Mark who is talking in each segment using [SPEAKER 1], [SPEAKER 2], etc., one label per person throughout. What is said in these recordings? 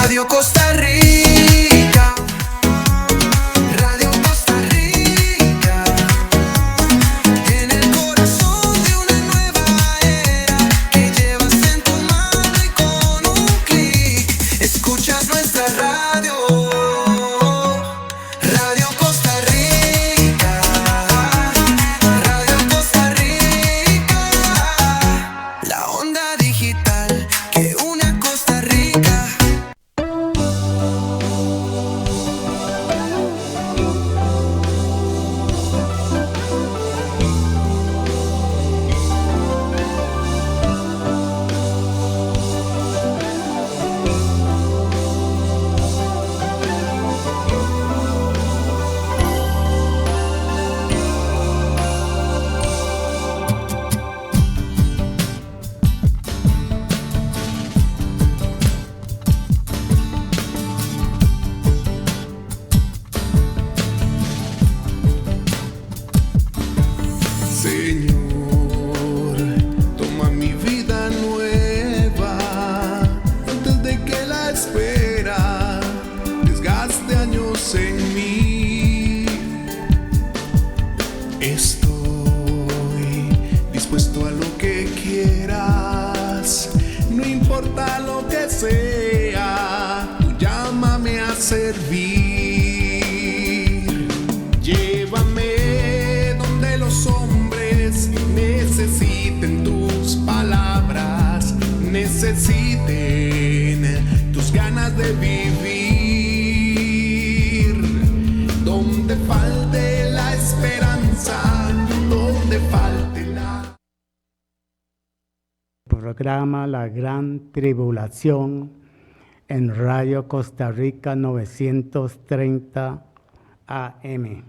[SPEAKER 1] Radio Costa Rica. Radio Costa Rica. En el corazón de una nueva era que llevas en tu mano y con un clic escuchas nuestra radio. Radio Costa Rica. Radio Costa Rica. La onda digital que une a Costa Rica.
[SPEAKER 2] Señor, toma mi vida nueva antes de que la espera desgaste años en mí. Estoy dispuesto a lo que quieras, no importa lo que sea, tú llámame a servir. Llévame donde los hombres necesiten tus palabras, necesiten tus ganas de vivir. Donde falte la esperanza, donde falte la...
[SPEAKER 3] Programa La Gran Tribulación en Radio Costa Rica 930 AM.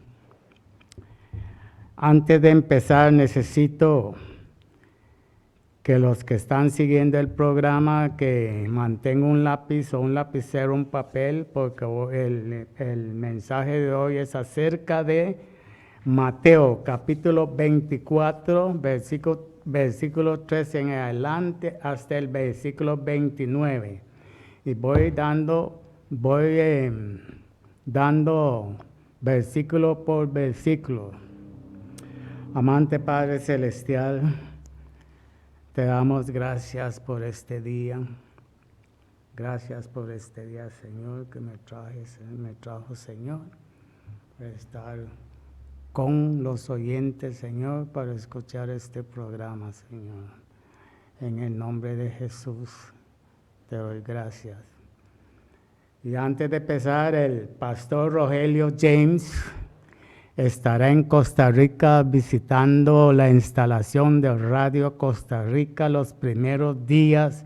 [SPEAKER 3] Antes de empezar, necesito que los que están siguiendo el programa que mantengan un lápiz o un lapicero, un papel, porque el mensaje de hoy es acerca de Mateo, capítulo 24, versículo 13 en adelante hasta el versículo 29. Y voy dando versículo por versículo. Amante Padre Celestial, te damos gracias por este día. Gracias por este día, Señor, que me trajo, Señor, para estar con los oyentes, Señor, para escuchar este programa, Señor. En el nombre de Jesús, te doy gracias. Y antes de empezar, el pastor Rogelio James estará en Costa Rica visitando la instalación de Radio Costa Rica los primeros días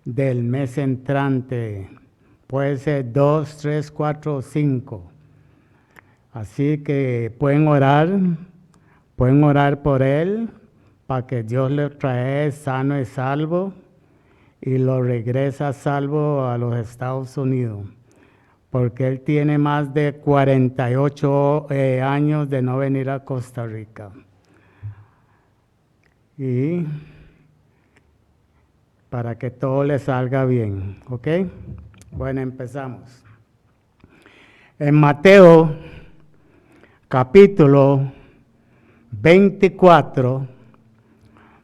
[SPEAKER 3] del mes entrante. Puede ser 2, 3, 4 o 5. Así que pueden orar por él para que Dios le trae sano y salvo y lo regresa salvo a los Estados Unidos. Porque él tiene más de 48 años de no venir a Costa Rica. Y para que todo le salga bien, ¿ok? Bueno, empezamos. En Mateo, capítulo 24,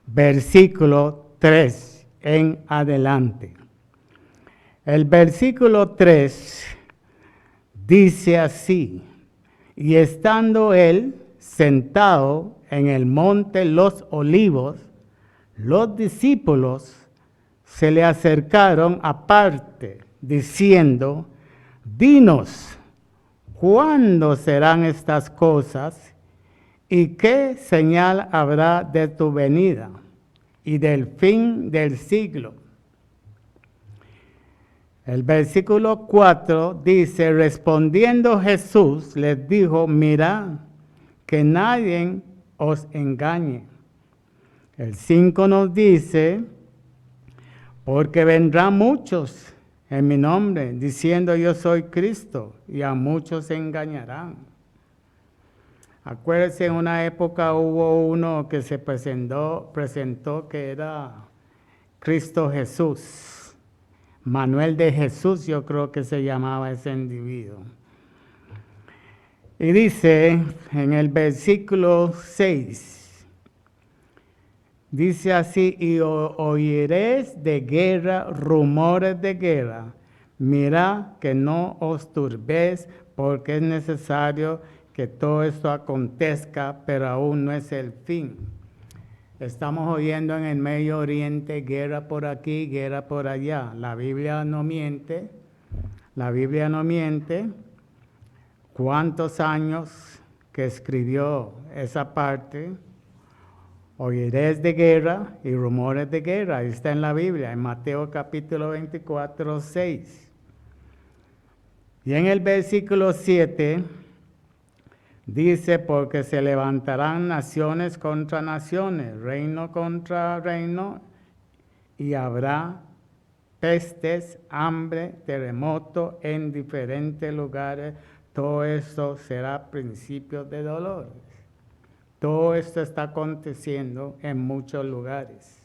[SPEAKER 3] versículo 3 en adelante. El versículo 3 dice así: y estando él sentado en el monte Los Olivos, los discípulos se le acercaron aparte, diciendo: dinos, ¿cuándo serán estas cosas? ¿Y qué señal habrá de tu venida y del fin del siglo? El versículo 4 dice: respondiendo Jesús les dijo: mirad que nadie os engañe. El 5 nos dice: porque vendrán muchos en mi nombre, diciendo yo soy Cristo, y a muchos se engañarán. Acuérdense, en una época hubo uno que se presentó que era Cristo Jesús. Manuel de Jesús, yo creo que se llamaba ese individuo. Y dice en el versículo 6, dice así, y oiréis de guerra, rumores de guerra. Mirad que no os turbéis, porque es necesario que todo esto acontezca, pero aún no es el fin. Estamos oyendo en el Medio Oriente guerra por aquí, guerra por allá. La Biblia no miente. La Biblia no miente. ¿Cuántos años que escribió esa parte? Oiréis de guerra y rumores de guerra. Ahí está en la Biblia, en Mateo capítulo 24, 6. Y en el versículo 7 dice, porque se levantarán naciones contra naciones, reino contra reino, y habrá pestes, hambre, terremoto en diferentes lugares. Todo esto será principio de dolores. Todo esto está aconteciendo en muchos lugares.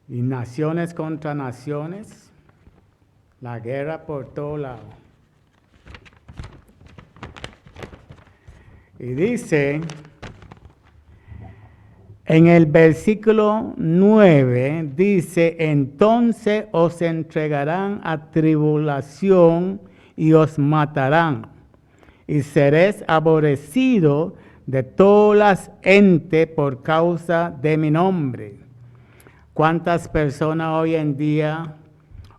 [SPEAKER 3] Y naciones contra naciones, la guerra por todo lado. Y dice, en el versículo 9, dice, entonces os entregarán a tribulación y os matarán, y seréis aborrecidos de todas las entes por causa de mi nombre. ¿Cuántas personas hoy en día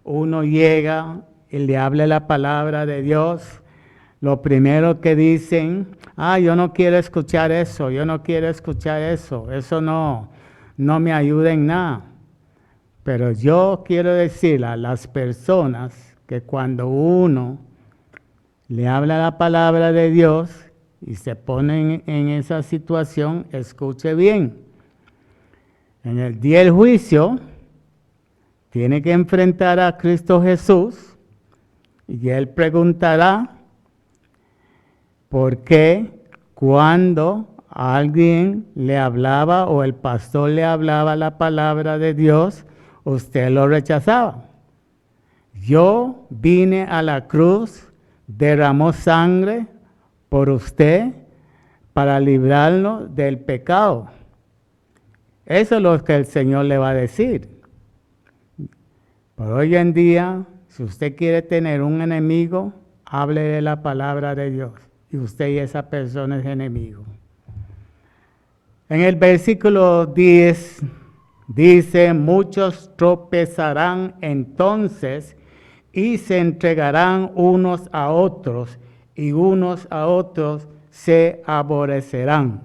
[SPEAKER 3] uno llega y le habla la palabra de Dios? Lo primero que dicen, yo no quiero escuchar eso, yo no quiero escuchar eso, eso no me ayuda en nada. Pero yo quiero decir a las personas que cuando uno le habla la palabra de Dios y se pone en esa situación, escuche bien. En el día del juicio, tiene que enfrentar a Cristo Jesús y Él preguntará, ¿por qué cuando alguien le hablaba o el pastor le hablaba la palabra de Dios, usted lo rechazaba? Yo vine a la cruz, derramó sangre por usted para librarlo del pecado. Eso es lo que el Señor le va a decir. Pero hoy en día, si usted quiere tener un enemigo, hable de la palabra de Dios. Y usted y esa persona es enemigo. En el versículo 10 dice, muchos tropezarán entonces y se entregarán unos a otros y unos a otros se aborrecerán.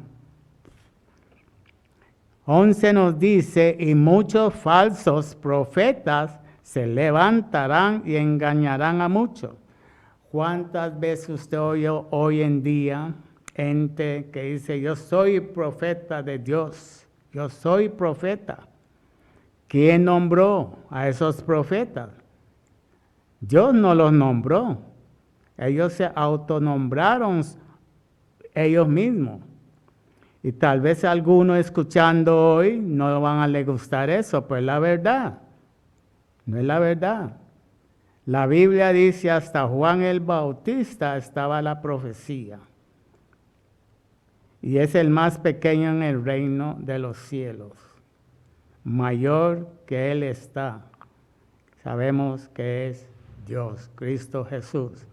[SPEAKER 3] 11 nos dice, y muchos falsos profetas se levantarán y engañarán a muchos. ¿Cuántas veces usted oye hoy en día gente que dice, yo soy profeta de Dios, yo soy profeta? ¿Quién nombró a esos profetas? Dios no los nombró. Ellos se autonombraron ellos mismos. Y tal vez algunos escuchando hoy no van a le gustar eso, pues la verdad. No es la verdad. La Biblia dice hasta Juan el Bautista estaba la profecía. Y es el más pequeño en el reino de los cielos. Mayor que Él está. Sabemos que es Dios, Cristo Jesús.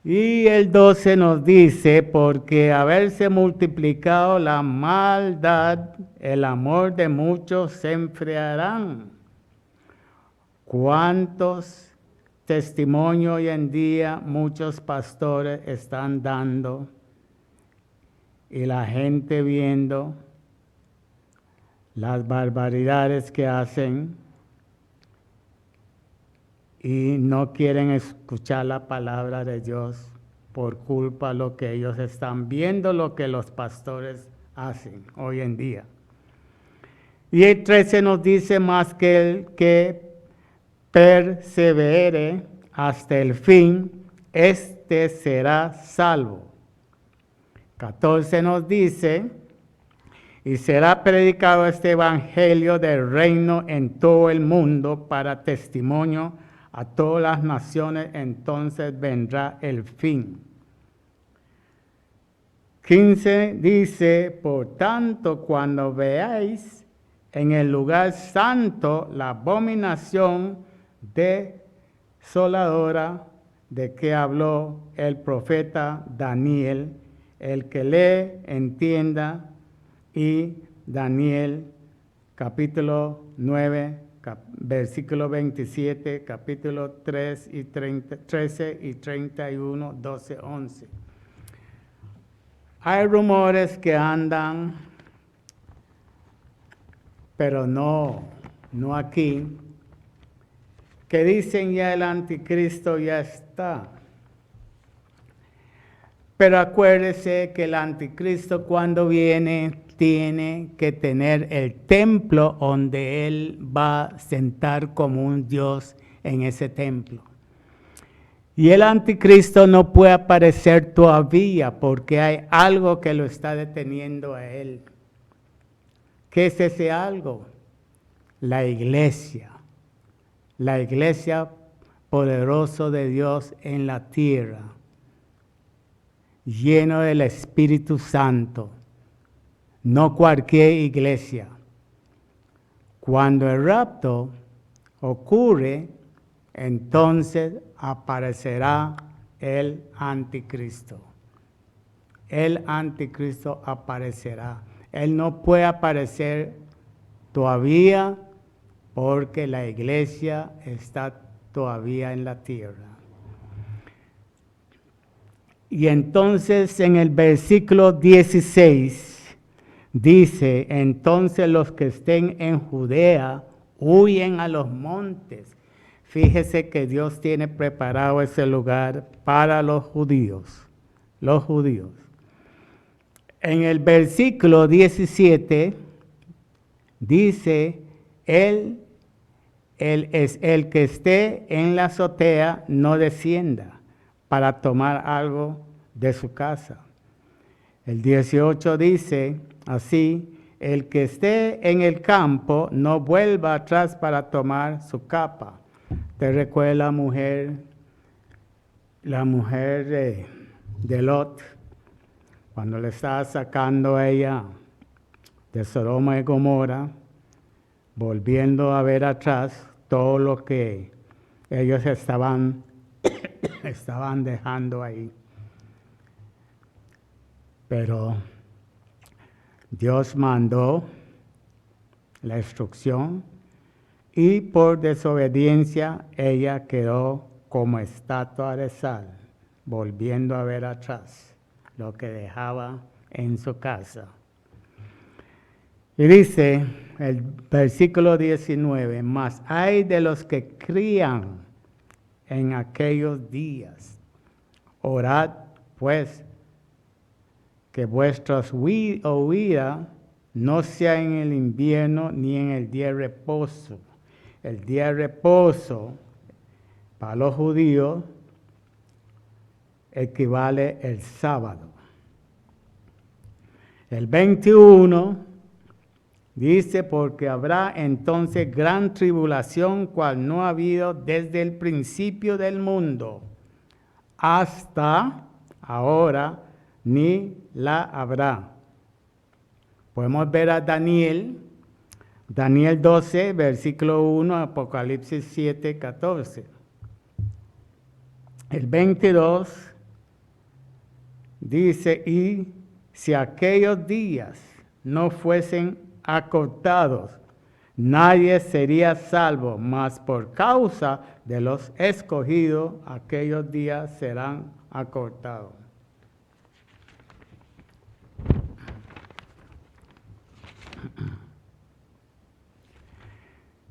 [SPEAKER 3] Y el 12 nos dice, porque haberse multiplicado la maldad, el amor de muchos se enfriarán. ¿Cuántos testimonios hoy en día muchos pastores están dando? Y la gente viendo las barbaridades que hacen y no quieren escuchar la palabra de Dios por culpa de lo que ellos están viendo, lo que los pastores hacen hoy en día. Y el 13 nos dice, más que el que persevere hasta el fin, este será salvo. 14 nos dice, y será predicado este evangelio del reino en todo el mundo para testimonio a todas las naciones, entonces vendrá el fin. 15 dice, por tanto, cuando veáis en el lugar santo la abominación desoladora de que habló el profeta Daniel, el que lee, entienda, y Daniel capítulo 9, versículo 27, capítulo 13 y 31, 12, 11. Hay rumores que andan, pero no aquí, que dicen ya el anticristo ya está. Pero acuérdese que el anticristo cuando viene tiene que tener el templo donde él va a sentar como un Dios en ese templo. Y el anticristo no puede aparecer todavía porque hay algo que lo está deteniendo a él. ¿Qué es ese algo? La iglesia. La iglesia poderosa de Dios en la tierra, lleno del Espíritu Santo. No cualquier iglesia. Cuando el rapto ocurre, entonces aparecerá el anticristo. El anticristo aparecerá. Él no puede aparecer todavía porque la iglesia está todavía en la tierra. Y entonces en el versículo 16 dice, entonces los que estén en Judea huyen a los montes. Fíjese que Dios tiene preparado ese lugar para los judíos. Los judíos. En el versículo 17 dice, el que esté en la azotea no descienda para tomar algo de su casa. El 18 dice así, el que esté en el campo no vuelva atrás para tomar su capa. ¿Te recuerda la mujer de Lot, cuando le estaba sacando a ella de Sodoma y Gomorra, volviendo a ver atrás todo lo que ellos estaban dejando ahí? Pero Dios mandó la instrucción y por desobediencia ella quedó como estatua de sal, volviendo a ver atrás lo que dejaba en su casa. Y dice el versículo 19, mas hay de los que crían en aquellos días. Orad pues que vuestras huidas no sea en el invierno ni en el día de reposo. El día de reposo para los judíos equivale el sábado. El 21 dice, porque habrá entonces gran tribulación cual no ha habido desde el principio del mundo hasta ahora, ni la habrá. Podemos ver a Daniel 12, versículo 1, Apocalipsis 7, 14. El 22 dice, y si aquellos días no fuesen acortados, nadie sería salvo, mas por causa de los escogidos, aquellos días serán acortados.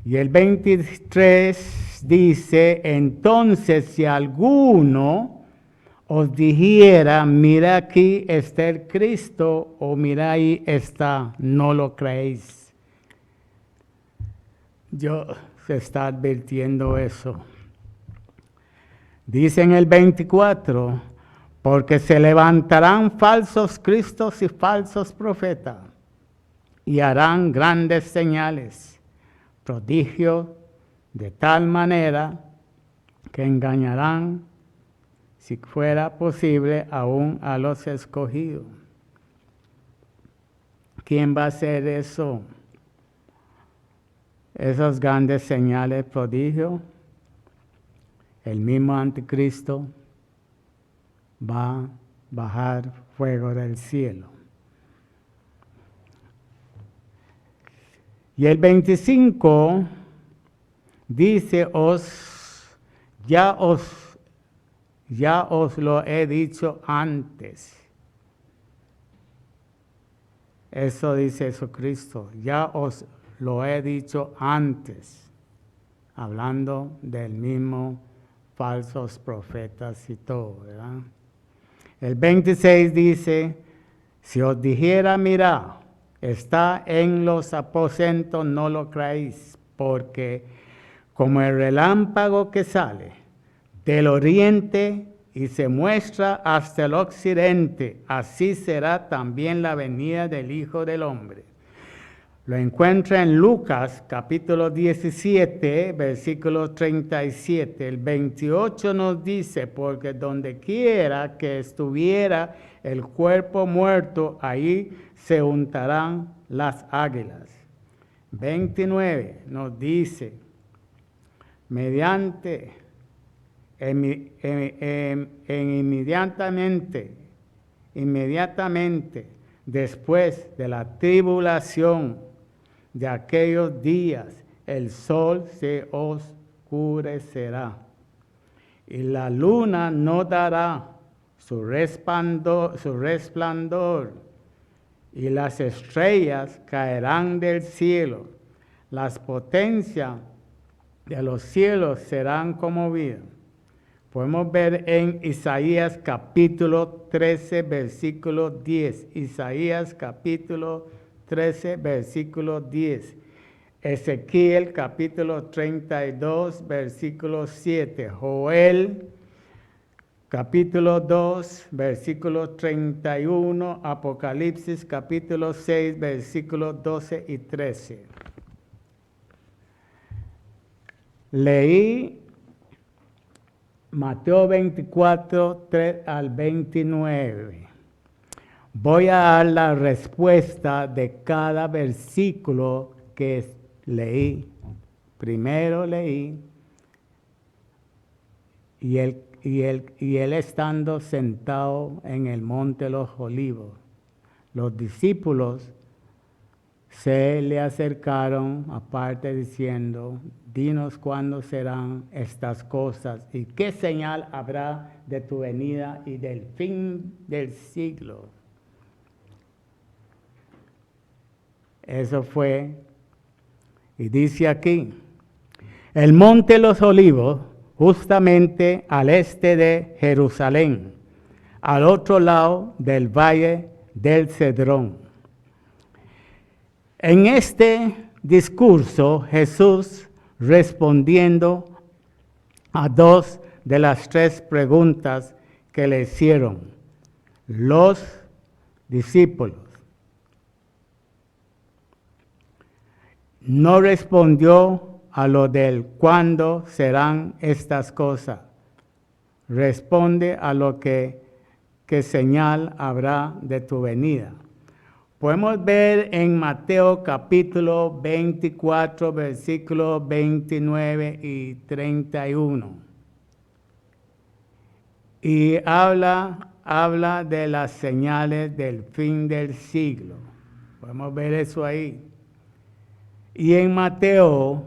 [SPEAKER 3] Y el 23 dice, entonces si alguno os dijera, mira aquí está el Cristo, o mira ahí está, no lo creéis. Dios se está advirtiendo eso. Dice en el 24, porque se levantarán falsos cristos y falsos profetas, y harán grandes señales, prodigios, de tal manera que engañarán, si fuera posible, aún a los escogidos. ¿Quién va a hacer eso? Esas grandes señales, prodigios. El mismo anticristo va a bajar fuego del cielo. Y el 25 dice, ya os lo he dicho antes. Eso dice Jesucristo, ya os lo he dicho antes, hablando del mismo falsos profetas y todo, ¿verdad? El 26 dice, si os dijera, mirad, está en los aposentos, no lo creéis, porque como el relámpago que sale del oriente y se muestra hasta el occidente, así será también la venida del Hijo del Hombre. Lo encuentra en Lucas capítulo 17, versículo 37. El 28 nos dice, porque donde quiera que estuviera el cuerpo muerto, ahí se untarán las águilas. 29 nos dice, inmediatamente después de la tribulación de aquellos días, el sol se oscurecerá y la luna no dará su resplandor y las estrellas caerán del cielo. Las potencias de los cielos serán conmovidas. Podemos ver en Isaías capítulo 13, versículo 10. Isaías capítulo 13, versículo 10. Ezequiel capítulo 32, versículo 7. Joel capítulo 2, versículo 31. Apocalipsis capítulo 6, versículos 12 y 13. Leí Mateo 24, 3 al 29. Voy a dar la respuesta de cada versículo que leí. Primero leí, y él estando sentado en el monte de los olivos, los discípulos se le acercaron aparte diciendo, dinos cuándo serán estas cosas y qué señal habrá de tu venida y del fin del siglo. Eso fue, y dice aquí, el monte de los olivos, justamente al este de Jerusalén, al otro lado del valle del Cedrón. En este discurso, Jesús, respondiendo a dos de las tres preguntas que le hicieron los discípulos, no respondió a lo del cuándo serán estas cosas. Responde a lo que señal habrá de tu venida. Podemos ver en Mateo capítulo 24, versículos 29 y 31. Y habla de las señales del fin del siglo. Podemos ver eso ahí. Y en Mateo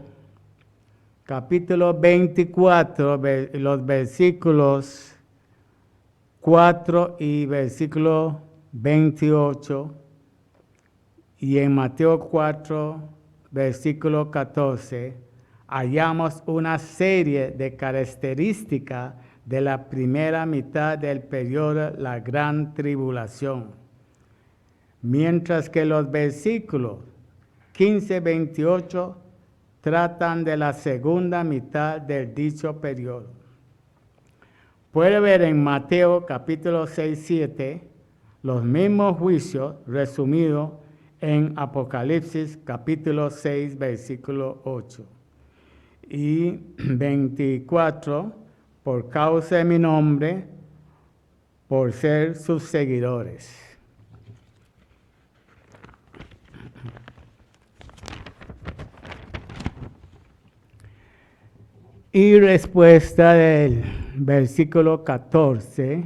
[SPEAKER 3] capítulo 24, los versículos 4 y versículo 28, y en Mateo 4, versículo 14, hallamos una serie de características de la primera mitad del periodo, la gran tribulación. Mientras que los versículos 15 y 28 tratan de la segunda mitad del dicho periodo. Puede ver en Mateo capítulo 6, 7 los mismos juicios resumidos en Apocalipsis capítulo 6, versículo 8. Y 24, por causa de mi nombre, por ser sus seguidores. Y respuesta del versículo 14,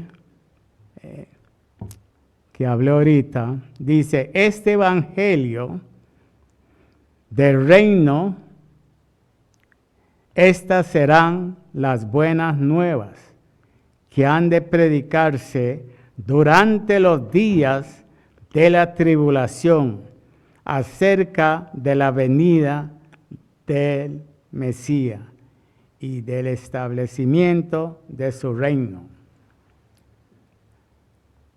[SPEAKER 3] que hablé ahorita, dice, este evangelio del reino, estas serán las buenas nuevas que han de predicarse durante los días de la tribulación acerca de la venida del Mesías y del establecimiento de su reino.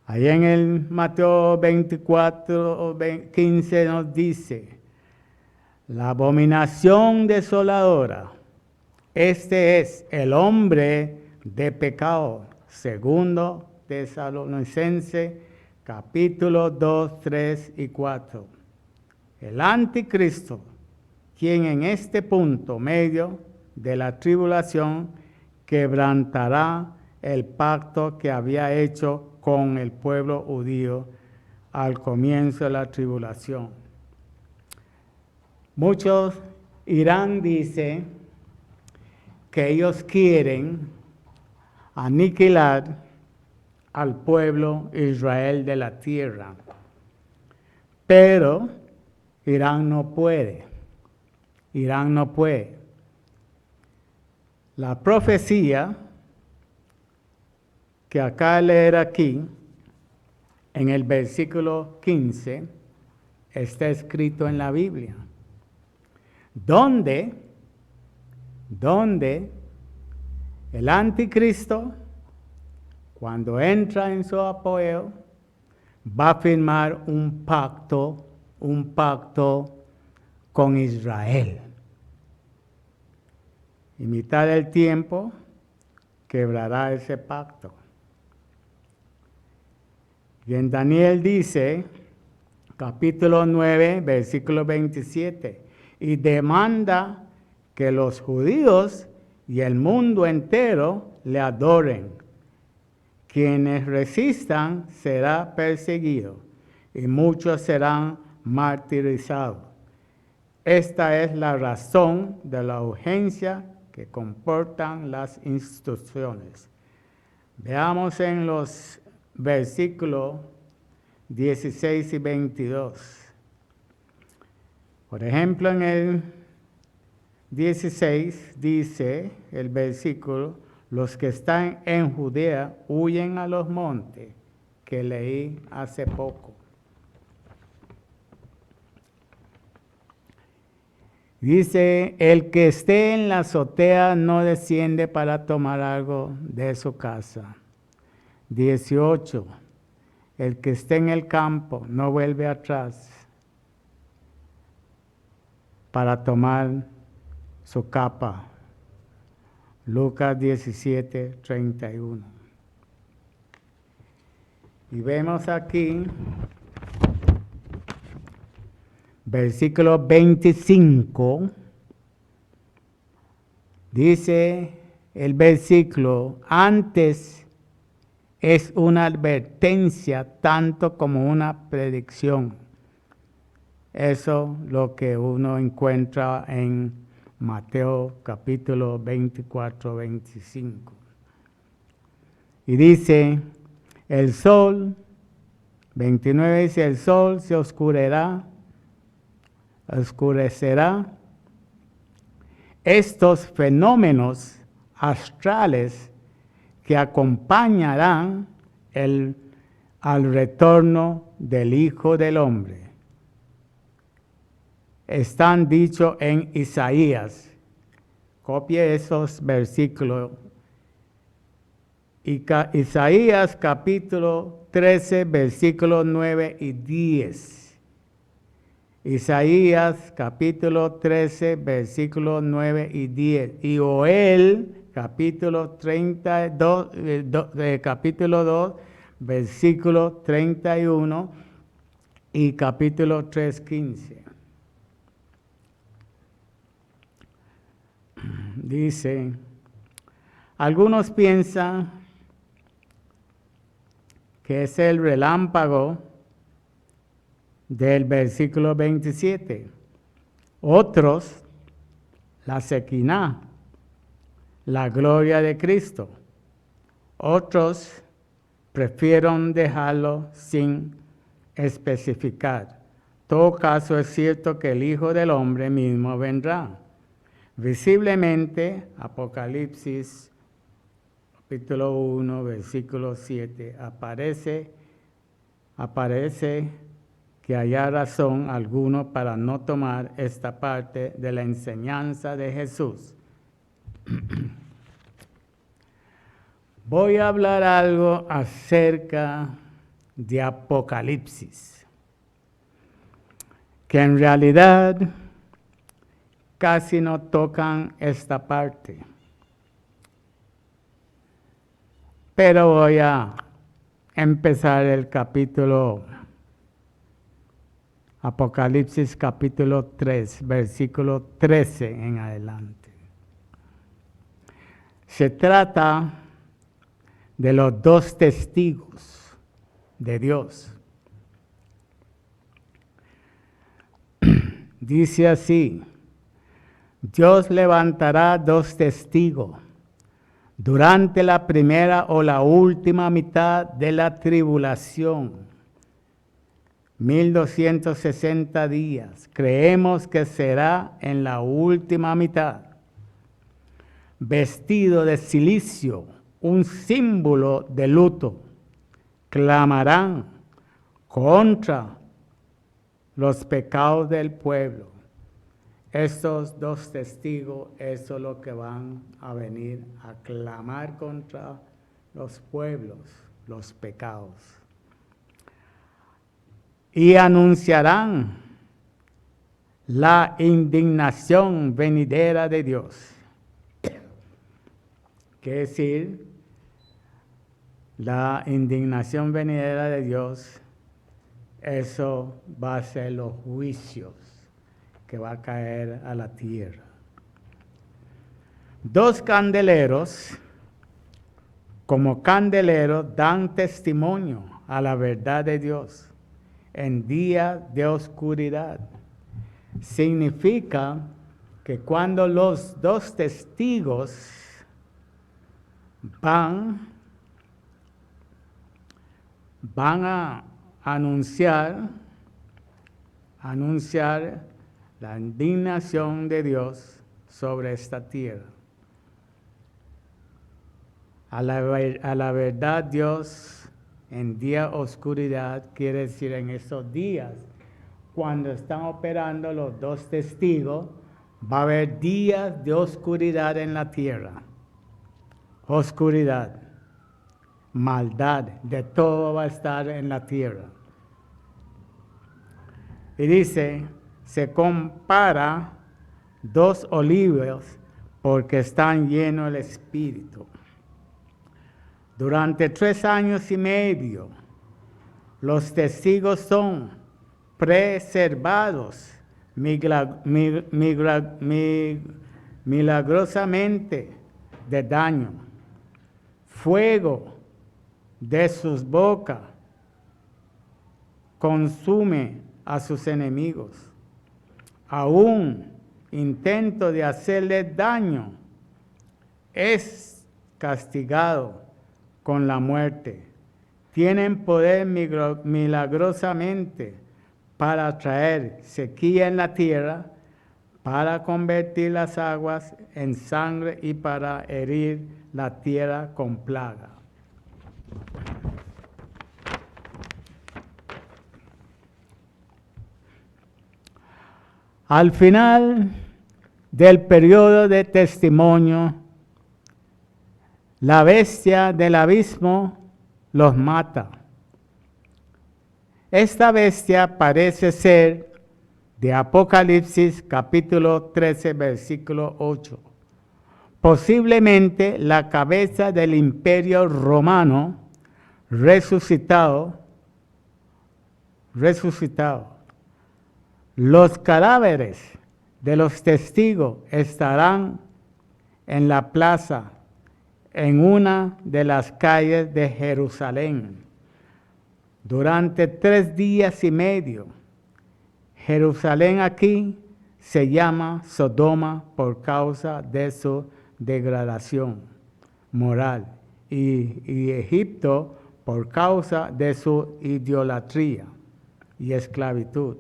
[SPEAKER 3] Ahí en el Mateo 24, 15 nos dice, la abominación desoladora, este es el hombre de pecado, segundo Tesalonicenses, capítulo 2, 3 y 4. El anticristo, quien en este punto medio de la tribulación quebrantará el pacto que había hecho con el pueblo judío al comienzo de la tribulación. Muchos Irán dice que ellos quieren aniquilar al pueblo Israel de la tierra, pero Irán no puede. Irán no puede. La profecía que acá leer aquí, en el versículo 15, está escrito en la Biblia, donde el anticristo, cuando entra en su apogeo, va a firmar un pacto con Israel. Y mitad del tiempo quebrará ese pacto. Y en Daniel dice, capítulo 9, versículo 27, y demanda que los judíos y el mundo entero le adoren. Quienes resistan será perseguido y muchos serán martirizados. Esta es la razón de la urgencia que comportan las instrucciones. Veamos en los versículos 16 y 22. Por ejemplo, en el 16 dice el versículo, los que están en Judea huyen a los montes, que leí hace poco. Dice, el que esté en la azotea no desciende para tomar algo de su casa. 18, el que esté en el campo no vuelve atrás para tomar su capa. Lucas 17, 31. Y vemos aquí, versículo 25, dice el versículo, antes es una advertencia tanto como una predicción. Eso es lo que uno encuentra en Mateo capítulo 24, 25. Y dice, el sol, 29 dice, el sol se oscurecerá. Estos fenómenos astrales que acompañarán al retorno del Hijo del Hombre están dichos en Isaías. Copie esos versículos. Isaías capítulo 13, versículos 9 y 10. Isaías capítulo 13, versículos 9 y 10. Y Joel capítulo 32, capítulo 2, versículo 31. y capítulo 3:15. Dice, algunos piensan que es el relámpago del versículo 27. Otros, la Shekinah, la gloria de Cristo. Otros prefieren dejarlo sin especificar. Todo caso es cierto que el Hijo del Hombre mismo vendrá. Visiblemente, Apocalipsis capítulo 1, versículo 7, aparece que haya razón alguno para no tomar esta parte de la enseñanza de Jesús. Voy a hablar algo acerca de Apocalipsis, que en realidad casi no tocan esta parte. Pero voy a empezar el capítulo, Apocalipsis capítulo 3, versículo 13 en adelante. Se trata de los dos testigos de Dios. Dice así, Dios levantará dos testigos durante la primera o la última mitad de la tribulación, 1260 días. Creemos que será en la última mitad. Vestido de cilicio, un símbolo de luto, clamarán contra los pecados del pueblo. Estos dos testigos, eso es lo que van a venir a clamar contra los pueblos, los pecados. Y anunciarán la indignación venidera de Dios. Quiere decir, la indignación venidera de Dios, eso va a ser los juicios que va a caer a la tierra. Dos candeleros, como candeleros, dan testimonio a la verdad de Dios en día de oscuridad. Significa que cuando los dos testigos van a anunciar la indignación de Dios sobre esta tierra. A la verdad, Dios en día oscuridad quiere decir en esos días, cuando están operando los dos testigos, va a haber días de oscuridad en la tierra. Oscuridad, maldad, de todo va a estar en la tierra. Y dice, se compara dos olivos porque están llenos del Espíritu. Durante 3 años y medio, los testigos son preservados milagrosamente de daño. Fuego de sus bocas consume a sus enemigos. Aún intento de hacerles daño es castigado con la muerte. Tienen poder milagrosamente para traer sequía en la tierra, para convertir las aguas en sangre y para herir la tierra con plaga. Al final del periodo de testimonio, la bestia del abismo los mata. Esta bestia parece ser de Apocalipsis capítulo 13, versículo 8. Posiblemente la cabeza del imperio romano resucitado resucitado. Los cadáveres de los testigos estarán en la plaza, en una de las calles de Jerusalén, durante 3 días y medio. Jerusalén aquí se llama Sodoma por causa de su degradación moral y Egipto por causa de su idolatría y esclavitud.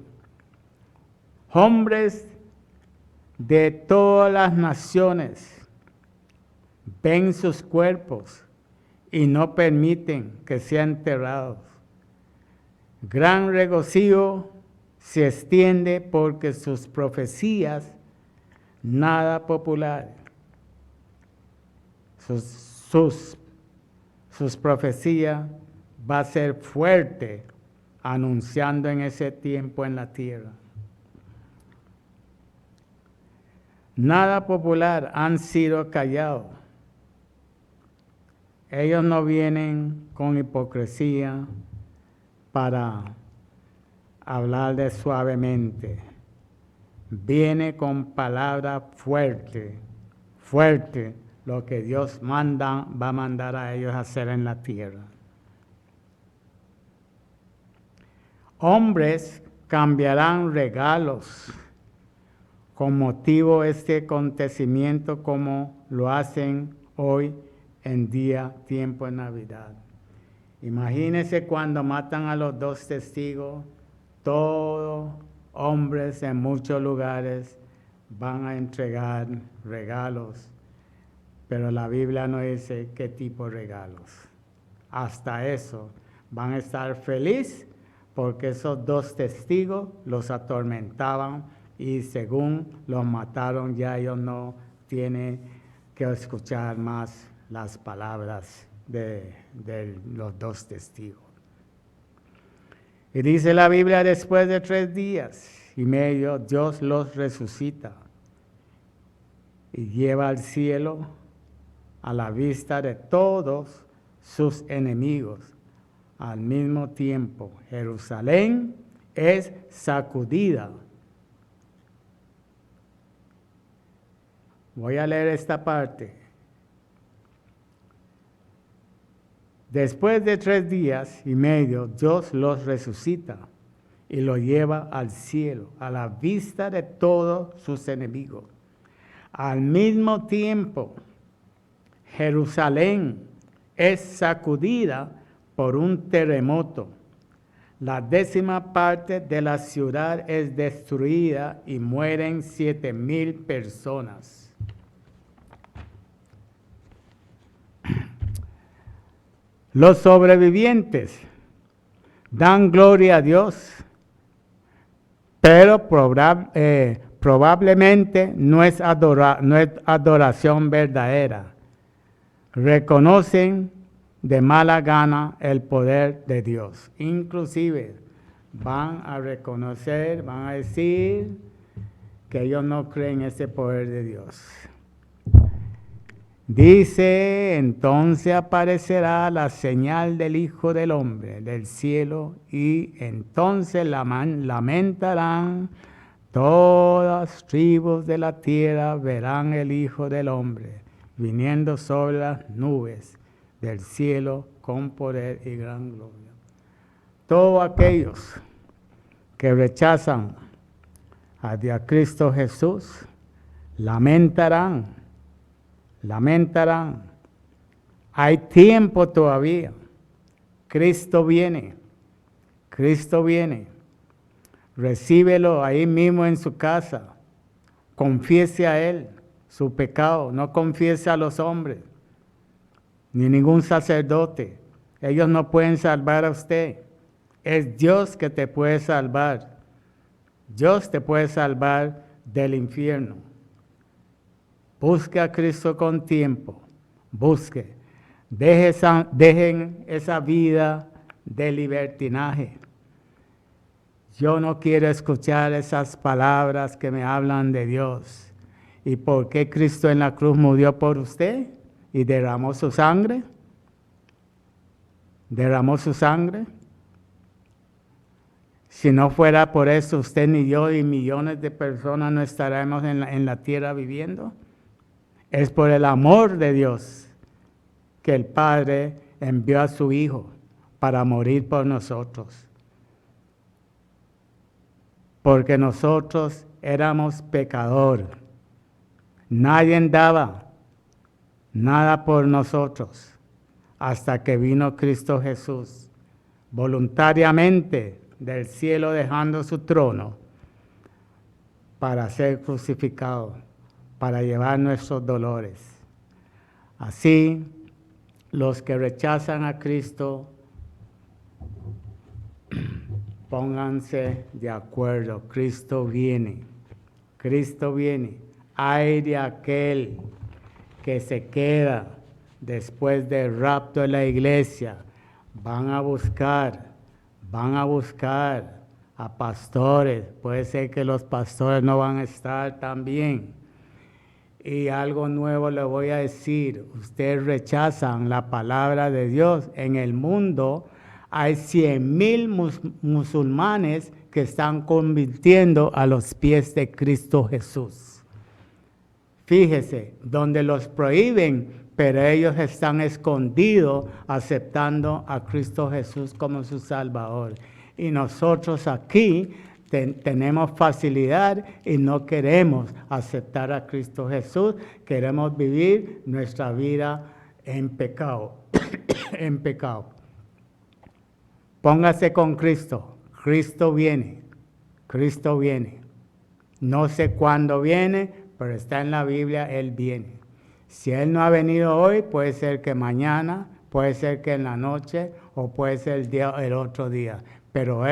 [SPEAKER 3] Hombres de todas las naciones ven sus cuerpos y no permiten que sean enterrados. Gran regocijo se extiende porque sus profecías nada populares, sus profecías va a ser fuerte anunciando en ese tiempo en la tierra. Nada popular han sido callados. Ellos no vienen con hipocresía para hablar de suavemente. Viene con palabra fuerte, fuerte, lo que Dios va a mandar a ellos a hacer en la tierra. Hombres cambiarán regalos con motivo de este acontecimiento como lo hacen hoy en tiempo de Navidad. Imagínense cuando matan a los 2 testigos, todos hombres en muchos lugares van a entregar regalos, pero la Biblia no dice qué tipo de regalos. Hasta eso van a estar felices porque esos 2 testigos los atormentaban y según los mataron ya ellos no tienen que escuchar más las palabras de los 2 testigos. Y dice la Biblia, después de 3 días y medio, Dios los resucita y lleva al cielo a la vista de todos sus enemigos. Al mismo tiempo, Jerusalén es sacudida. Voy a leer esta parte. Después de 3 días y medio, Dios los resucita y los lleva al cielo, a la vista de todos sus enemigos. Al mismo tiempo, Jerusalén es sacudida por un terremoto. La 10ª parte de la ciudad es destruida y mueren 7,000 personas. Los sobrevivientes dan gloria a Dios, pero probablemente no es adoración verdadera. Reconocen de mala gana el poder de Dios. Inclusive van a reconocer, van a decir que ellos no creen ese poder de Dios. Dice, entonces aparecerá la señal del Hijo del Hombre del cielo y entonces lamentarán todas tribus de la tierra, verán el Hijo del Hombre viniendo sobre las nubes del cielo con poder y gran gloria. Todos aquellos que rechazan a Cristo Jesús lamentarán. Hay tiempo todavía. Cristo viene. Recíbelo ahí mismo en su casa. Confiese a Él su pecado. No confiese a los hombres, ni ningún sacerdote. Ellos no pueden salvar a usted. Es Dios que te puede salvar. Dios te puede salvar del infierno. Busque a Cristo con tiempo. Busque. Dejen esa vida de libertinaje. Yo no quiero escuchar esas palabras que me hablan de Dios. ¿Y por qué Cristo en la cruz murió por usted y derramó su sangre? Si no fuera por eso, usted ni yo y millones de personas no estaremos en la tierra viviendo. Es por el amor de Dios que el Padre envió a su Hijo para morir por nosotros. Porque nosotros éramos pecadores. Nadie daba nada por nosotros hasta que vino Cristo Jesús, voluntariamente del cielo dejando su trono para ser crucificado, para llevar nuestros dolores. Así, los que rechazan a Cristo, pónganse de acuerdo. Cristo viene. Cristo viene. Ay de aquel que se queda después del rapto de la iglesia. Van a buscar a pastores. Puede ser que los pastores no van a estar también. Y algo nuevo le voy a decir. Ustedes rechazan la palabra de Dios. En el mundo hay 100,000 musulmanes que están convirtiendo a los pies de Cristo Jesús. Fíjese, donde los prohíben, pero ellos están escondidos aceptando a Cristo Jesús como su Salvador. Y nosotros aquí tenemos facilidad y no queremos aceptar a Cristo Jesús. Queremos vivir nuestra vida en pecado. En pecado. Póngase con Cristo. Cristo viene. Cristo viene. No sé cuándo viene, pero está en la Biblia, Él viene. Si Él no ha venido hoy, puede ser que mañana, puede ser que en la noche, o puede ser el otro día. Pero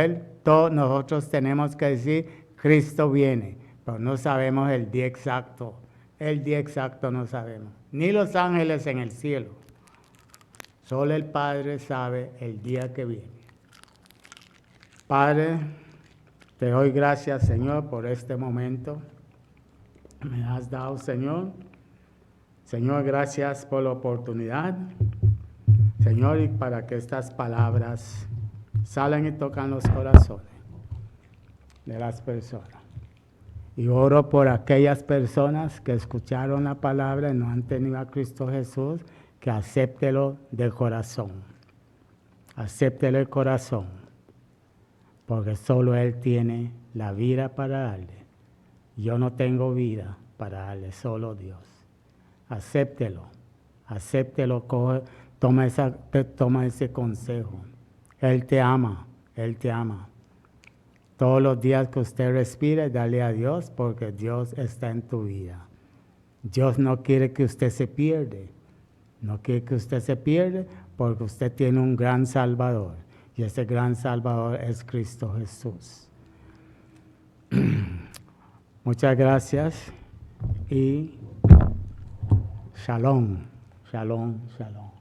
[SPEAKER 3] todos nosotros tenemos que decir, Cristo viene, pero no sabemos el día exacto. El día exacto no sabemos. Ni los ángeles en el cielo. Solo el Padre sabe el día que viene. Padre, te doy gracias, Señor, por este momento. Me has dado, Señor. Señor, gracias por la oportunidad. Señor, y para que estas palabras salgan y tocan los corazones de las personas. Y oro por aquellas personas que escucharon la palabra y no han tenido a Cristo Jesús, que acéptelo de corazón. Acéptelo de corazón, porque solo Él tiene la vida para darle. Yo no tengo vida para darle, solo Dios. Acéptelo, acéptelo, toma ese consejo. Él te ama, Él te ama. Todos los días que usted respire, dale a Dios, porque Dios está en tu vida. Dios no quiere que usted se pierda. No quiere que usted se pierda, porque usted tiene un gran Salvador. Y ese gran Salvador es Cristo Jesús. Muchas gracias y shalom, shalom, shalom.